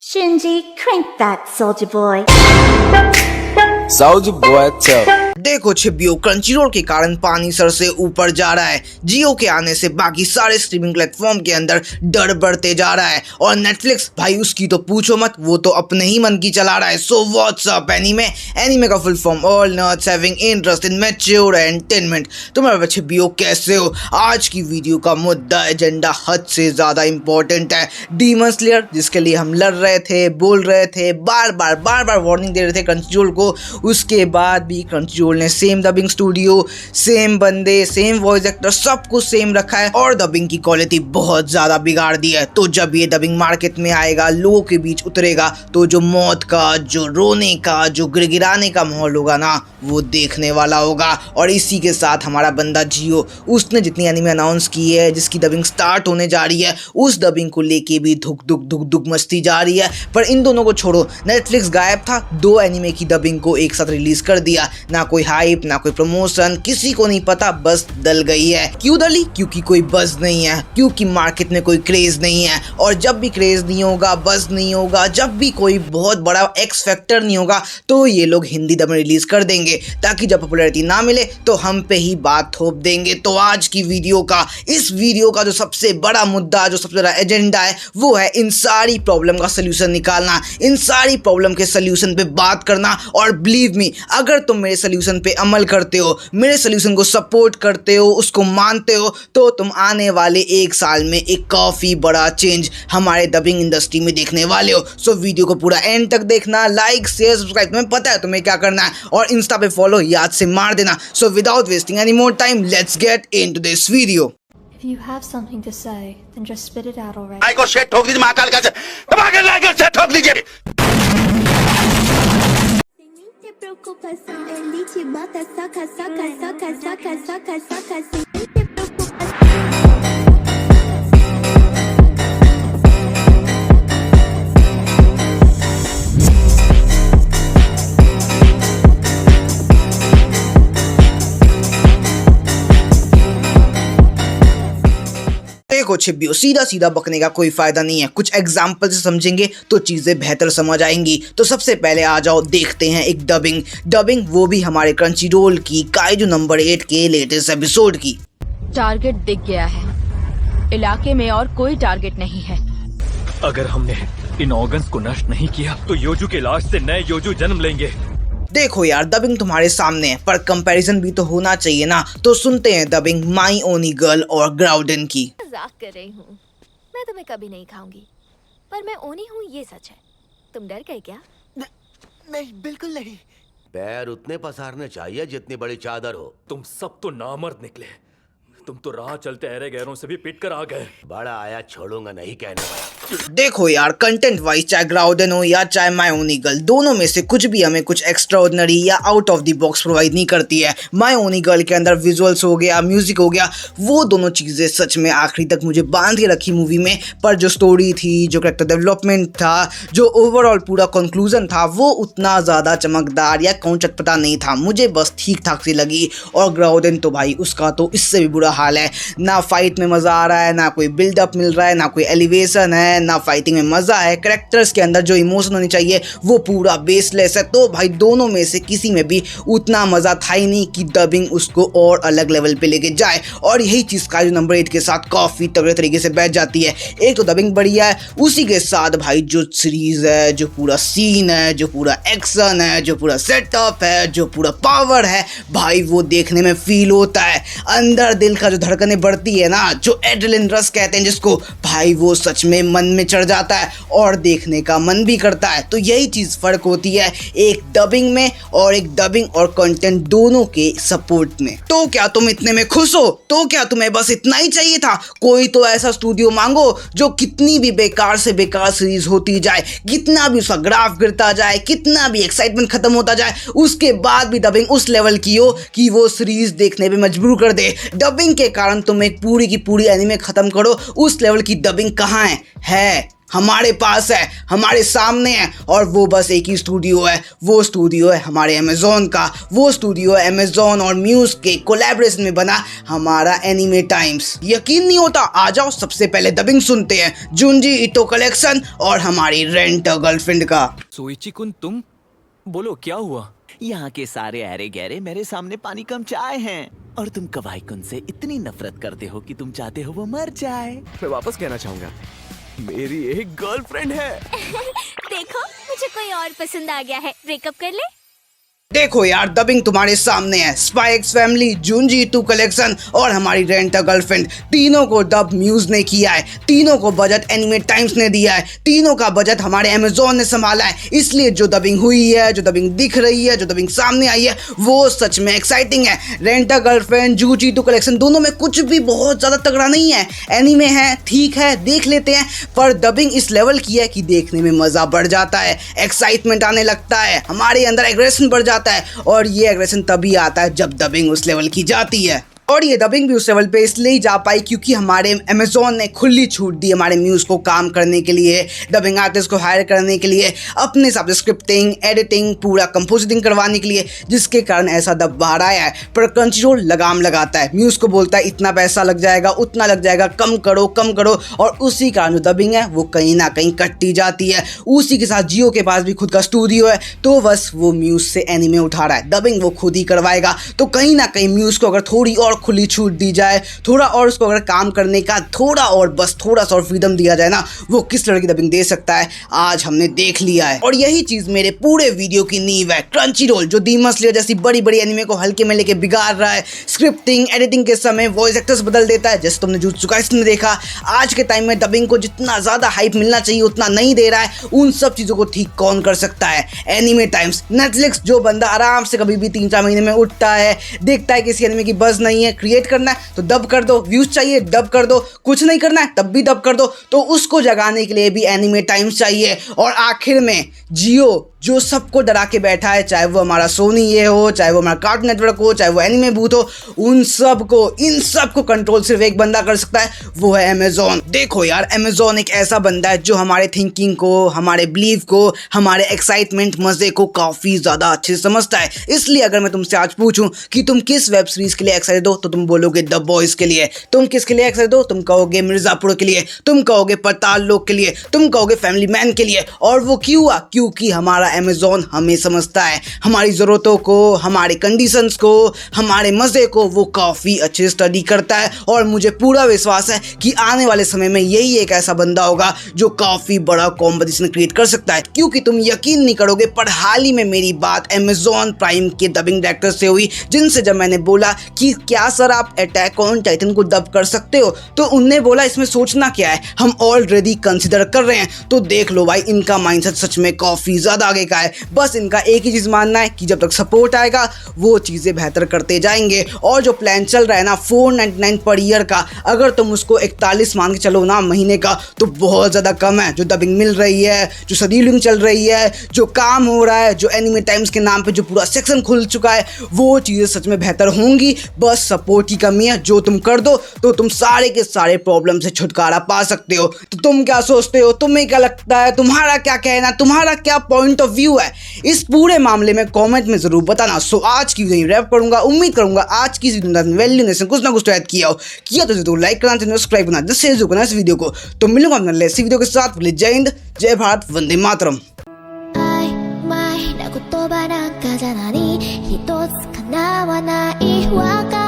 Shinji, crank that, soldier boy. Soldier boy tough. देखो छिपियो, Crunchyroll के कारण पानी सर से ऊपर जा रहा है। जियो के आने से बाकी सारे स्ट्रीमिंग प्लेटफॉर्म के अंदर डर बढ़ते जा रहा है और नेटफ्लिक्स भाई उसकी तो पूछो मत, वो तो अपने ही मन की चला रहा है। So what's up anime. Anime का full form all nerds having interest in mature entertainment. तुम्हारे छिपियो कैसे हो? आज की वीडियो का मुद्दा एजेंडा हद से ज्यादा इंपॉर्टेंट है। डीमन स्लेयर जिसके लिए हम लड़ रहे थे, बोल रहे थे, बार बार वार्निंग दे रहे थे क्रंचीरोल को, उसके बाद भी क्रंचीरोल ने सेम डबिंग स्टूडियो, सेम बंदे, सेम वॉइस एक्टर, सब कुछ सेम रखा है और डबिंग की क्वालिटी बहुत ज्यादा बिगाड़ दी है। तो जब ये डबिंग मार्केट में आएगा, लोगों के बीच उतरेगा, तो जो मौत का, जो रोने का, जो गिड़गिड़ाने का माहौल होगा ना, वो देखने वाला होगा। और इसी के साथ हमारा बंदा जियो, उसने जितनी एनीमे अनाउंस की है, जिसकी डबिंग स्टार्ट होने जा रही है, उस डबिंग को लेके भी धुक धुक मस्ती जा रही है। पर इन दोनों को छोड़ो, नेटफ्लिक्स गायब था, दो एनीमे की डबिंग को एक साथ रिलीज कर दिया। ना कोई हाइप, ना कोई प्रमोशन, किसी को नहीं पता, बस डल गई है। क्यों डली? क्योंकि कोई बज़ नहीं है, क्योंकि मार्केट में कोई क्रेज नहीं है। और जब भी क्रेज नहीं होगा, बज़ नहीं होगा, जब भी कोई बहुत बड़ा एक्स फैक्टर नहीं होगा, तो ये लोग हिंदी डब में रिलीज कर देंगे, ताकि जब पॉपुलैरिटी ना मिले तो हम पे ही बात थोप देंगे। तो आज की वीडियो का, इस वीडियो का जो सबसे बड़ा मुद्दा, जो सबसे बड़ा एजेंडा है, वो है इन सारी प्रॉब्लम का सोल्यूशन निकालना, इन सारी प्रॉब्लम के सोल्यूशन पे बात करना। और बिलीव मी, अगर तुम मेरे सोल्यूशन पे अमल करते हो, मेरे सोल्यूशन को सपोर्ट करते हो, उसको मानते हो, तो तुम आने वाले एक साल में एक काफी बड़ा चेंज हमारे डबिंग इंडस्ट्री में देखने वाले हो। सो वीडियो को पूरा एंड तक देखना, लाइक शेयर सब्सक्राइब, तुम्हें पता है तुम्हें क्या करना है, और इंस्टा पे फॉलो याद से मार देना। So without wasting any more time, let's get into this video. If you have something to say, then just spit it out already. आई को शेट ठोक दीजिए, महाकाल का धमाके लाकर शेट ठोक दीजिए। Te preocupação, ele te bota, soca, soca, soca, soca, soca, soca, sem te preocupação. देखो छिपियो, सीधा सीधा बकने का कोई फायदा नहीं है, कुछ एग्जाम्पल से समझेंगे तो चीजें बेहतर समझ आएंगी। तो सबसे पहले आ जाओ, देखते हैं एक डबिंग, वो भी हमारे क्रंचीरोल की काइजू नंबर 8 के लेटेस्ट एपिसोड की। टारगेट दिख गया है, इलाके में और कोई टारगेट नहीं है। अगर हमने इन ऑर्गन्स को नष्ट नहीं किया तो योजू के लाश से नए योजू जन्म लेंगे। देखो यार, डबिंग तुम्हारे सामने है, पर कंपैरिजन भी तो होना चाहिए ना। तो सुनते हैं डबिंग माई ओनी गर्ल और ग्राउडन की। मजाक कर रही हूँ, मैं तुम्हें कभी नहीं खाऊंगी, पर मैं ओनी हूँ, ये सच है। तुम डर गए क्या? नहीं, बिल्कुल नहीं। पैर उतने पसारने चाहिए जितनी बड़ी चादर हो। तुम सब तो नामर्द निकले, तुम तो राह चलते अरे गैरों से भी पिट कर आ गए। बड़ा आया छोड़ूंगा नहीं कहने वाला। देखो यार, कंटेंट वाइज चाहे ग्राउडन हो या चाहे माई ओनी गर्ल, दोनों में से कुछ भी हमें कुछ एक्स्ट्राऑर्डिनरी या out of the box provide नहीं करती है। माई ओनी गर्ल के अंदर विजुअल्स हो गया, म्यूजिक हो गया, वो दोनों चीजें सच में आखिरी तक मुझे बांध के रखी मूवी में। पर जो स्टोरी थी, जो कैरेक्टर डेवलपमेंट था, जो ओवरऑल पूरा कंक्लूजन था, वो उतना ज्यादा चमकदार या कौन चटपटा नहीं था, मुझे बस ठीक ठाक सी लगी। और ग्राउडन तो भाई, उसका तो इससे भी बुरा हाल है। ना फाइट में मजा आ रहा है, ना कोई बिल्डअप मिल रहा है, ना कोई एलिवेशन है, ना फाइटिंग में मजा है। कैरेक्टर्स के अंदर जो इमोशन होनी चाहिए वो पूरा बेसलेस है। तो भाई दोनों में से किसी में भी उतना मजा था ही नहीं कि डबिंग उसको और अलग लेवल पे लेके जाए। और यही चीज का जो नंबर 8 के साथ काफी तगड़े तरीके से बैठ जाती है। एक तो डबिंग बढ़िया है, उसी के साथ भाई जो सीरीज है, जो पूरा सीन है, जो पूरा एक्शन है, जो पूरा सेटअप है, जो पूरा पावर है, भाई वो देखने में फील होता है। अंदर दिल का जो धड़कने बढ़ती है ना, जो एड्रेनलिन रश कहते हैं जिसको, भाई वो सच में मन में चढ़ जाता है और देखने का मन भी करता है। तो यही चीज फर्क होती है एक डबिंग में और एक डबिंग और कंटेंट दोनों के सपोर्ट में। तो क्या तुम इतने में खुश हो? तो क्या तुम्हें बस इतना ही चाहिए था? कोई तो ऐसा स्टूडियो मांगो जो कितनी भी बेकार से बेकार सीरीज होती जाए, कितना भी उसका ग्राफ गिरता जाए, कितना भी एक्साइटमेंट खत्म होता जाए, उसके बाद भी डबिंग उस लेवल की हो कि वो सीरीज देखने पे मजबूर कर दे। डबिंग के कारण तुम एक पूरी की पूरी एनीमे खत्म करो, उस लेवल की डबिंग कहाँ है? हमारे पास है, हमारे सामने है, और वो बस एक ही स्टूडियो है। वो स्टूडियो है हमारे अमेज़ॉन का। वो स्टूडियो है अमेज़ॉन और म्यूज के कोलैबोरेशन में बना हमारा एनीमे टाइम्स। यकीन नहीं होता? आ जाओ, सबसे पहले डबिंग सुनते हैं जुंजी ईटो कलेक्शन और हमारी रेंट अ गर्लफ्रेंड का। सोइची कुन, तुम बोलो क्या हुआ? यहाँ के सारे ऐरे गहरे मेरे सामने पानी कम चाय हैं, और तुम कवाई कुन से इतनी नफरत करते हो कि तुम चाहते हो वो मर जाए। मैं वापस कहना चाहूंगा, मेरी एक गर्लफ्रेंड है। देखो, मुझे कोई और पसंद आ गया है, ब्रेकअप कर ले। देखो यार, डबिंग तुम्हारे सामने है। स्पाई एक्स फैमिली, जुंजी ईटो कलेक्शन और हमारी रेंट अ गर्लफ्रेंड, तीनों को डब म्यूज ने किया है। तीनों को बजट एनीमे टाइम्स ने दिया है। तीनों का बजट हमारे अमेज़ॉन ने संभाला है। इसलिए जो डबिंग हुई है, जो डबिंग दिख रही है, जो डबिंग सामने आई है, वो सच में एक्साइटिंग है। रेंट अ गर्लफ्रेंड, जुंजी ईटो कलेक्शन, दोनों में कुछ भी बहुत ज्यादा तगड़ा नहीं है। एनीमे है, ठीक है, देख लेते हैं, पर डबिंग इस लेवल की है कि देखने में मजा बढ़ जाता है, एक्साइटमेंट आने लगता है, हमारे अंदर एग्रेशन बढ़ जाता है। और ये एग्रेशन तभी आता है जब डबिंग उस लेवल की जाती है। और ये डबिंग भी उस लेवल पे इसलिए ही जा पाई क्योंकि हमारे अमेज़ॉन ने खुली छूट दी हमारे म्यूज को काम करने के लिए, डबिंग आर्टिस्ट को हायर करने के लिए, अपने हिसाब से स्क्रिप्टिंग, एडिटिंग, पूरा कंपोजिटिंग करवाने के लिए, जिसके कारण ऐसा डब बाहर आया है। पर क्रंचरोल लगाम लगाता है, म्यूज को बोलता है इतना पैसा लग जाएगा, उतना लग जाएगा, कम करो कम करो, और उसी कारण जो डबिंग है वो कहीं ना कहीं कटती जाती है। उसी के साथ जियो के पास भी खुद का स्टूडियो है, तो बस वो म्यूज से एनीमे उठा रहा है, डबिंग वो खुद ही करवाएगा। तो कहीं ना कहीं म्यूज को अगर थोड़ी और खुली छूट दी जाए, थोड़ा और उसको अगर काम करने का थोड़ा और बस थोड़ा सा और फ्रीडम दिया जाए ना, वो किस तरह की डबिंग दे सकता है आज हमने देख लिया है। और यही चीज मेरे पूरे वीडियो की नींव है। क्रंचीरोल जो डीमन स्लेयर जैसी बड़ी बड़ी एनीमे को हल्के में लेके बिगाड़ रहा है, स्क्रिप्टिंग एडिटिंग के समय वॉइस एक्टर्स बदल देता है, जैसे तुमने जुत्सु काइसन में देखा। आज के टाइम में डबिंग को जितना ज्यादा हाइप मिलना चाहिए उतना नहीं दे रहा है। उन सब चीजों को ठीक कौन कर सकता है? Anime times, Netflix. जो बंदा आराम से कभी भी 3-4 महीने में उठता है, देखता है किसी एनीमे की बज नहीं है, क्रिएट करना है तो डब कर दो, व्यूज चाहिए डब कर दो, कुछ नहीं करना है तब भी डब कर दो, तो उसको जगाने के लिए भी एनीमे टाइम्स चाहिए। और आखिर में जियो जो सबको डरा के बैठा है, चाहे वो हमारा सोनी ये हो, चाहे वो हमारा कार्टून नेटवर्क हो, चाहे वो एनीमे बूथ हो, उन सब को, इन सब को कंट्रोल सिर्फ एक बंदा कर सकता है, वो है अमेज़ॉन। देखो यार, अमेज़ॉन एक ऐसा बंदा है जो हमारे थिंकिंग को, हमारे बिलीव को, हमारे एक्साइटमेंट, मजे को काफी ज्यादा अच्छे से समझता है। इसलिए अगर मैं तुमसे आज पूछूं कि तुम किस वेब सीरीज के लिए एक्साइटेड हो, तो तुम बोलोगे द बॉयज के लिए। तुम किसके लिए एक्साइटेड हो? तुम कहोगे मिर्जापुर के लिए, तुम कहोगे पताल लोग के लिए, तुम कहोगे फैमिली मैन के लिए। और वो क्यों हुआ? क्योंकि हमारा अमेज़ॉन हमें समझता है, हमारी ज़रूरतों को, हमारे कंडीशंस को, हमारे मज़े को वो काफ़ी अच्छे स्टडी करता है। और मुझे पूरा विश्वास है कि आने वाले समय में यही एक ऐसा बंदा होगा जो काफ़ी बड़ा कॉम्पिटिशन क्रिएट कर सकता है। क्योंकि तुम यकीन नहीं करोगे, पर हाल ही में मेरी बात अमेज़ॉन प्राइम के डबिंग डायरेक्टर से हुई, जिनसे जब मैंने बोला कि क्या सर आप अटैक ऑन टाइटन को डब कर सकते हो, तो उनने बोला इसमें सोचना क्या है, हम ऑलरेडी कंसिडर कर रहे हैं। तो देख लो भाई, इनका माइंडसेट सच में काफ़ी ज़्यादा आगे का है। बस इनका एक ही चीज़ मानना है कि जब तक सपोर्ट आएगा वो चीज़ें बेहतर करते जाएंगे। और जो प्लान चल रहा है ना 499 पर ईयर का, अगर तुम उसको 41 मान के चलो ना महीने का, तो बहुत ज़्यादा कम है। जो डबिंग मिल रही है, जो शेड्यूलिंग चल रही है, जो काम हो रहा है, जो एनीमे टाइम्स के नाम पे जो पूरा सेक्शन खुल चुका है, वो चीज़ें सच में बेहतर होंगी। बस सपोर्ट की कमी है, जो तुम कर दो तो तुम सारे के सारे प्रॉब्लम से छुटकारा पा सकते हो। तो तुम क्या सोचते हो? तुम्हें क्या लगता है? तुम्हारा क्या कहना, तुम्हारा क्या पॉइंट ऑफ व्यू है इस पूरे मामले में? कमेंट में जरूर बताना। सो आज की वीडियो रैप करूंगा। उम्मीद करूंगा आज की वीडियो वैल्यू ने कुछ ना कुछ तो ऐड किया तो जरूर लाइक करना, चैनल सब्सक्राइब करना, जिससे जो करना इस वीडियो को। तो मिलूंगा अपने इस वीडियो के साथ। जय हिंद, जय भारत, वंदे मातरम। 曖昧な言葉なんかじゃ何一つ叶わない別れ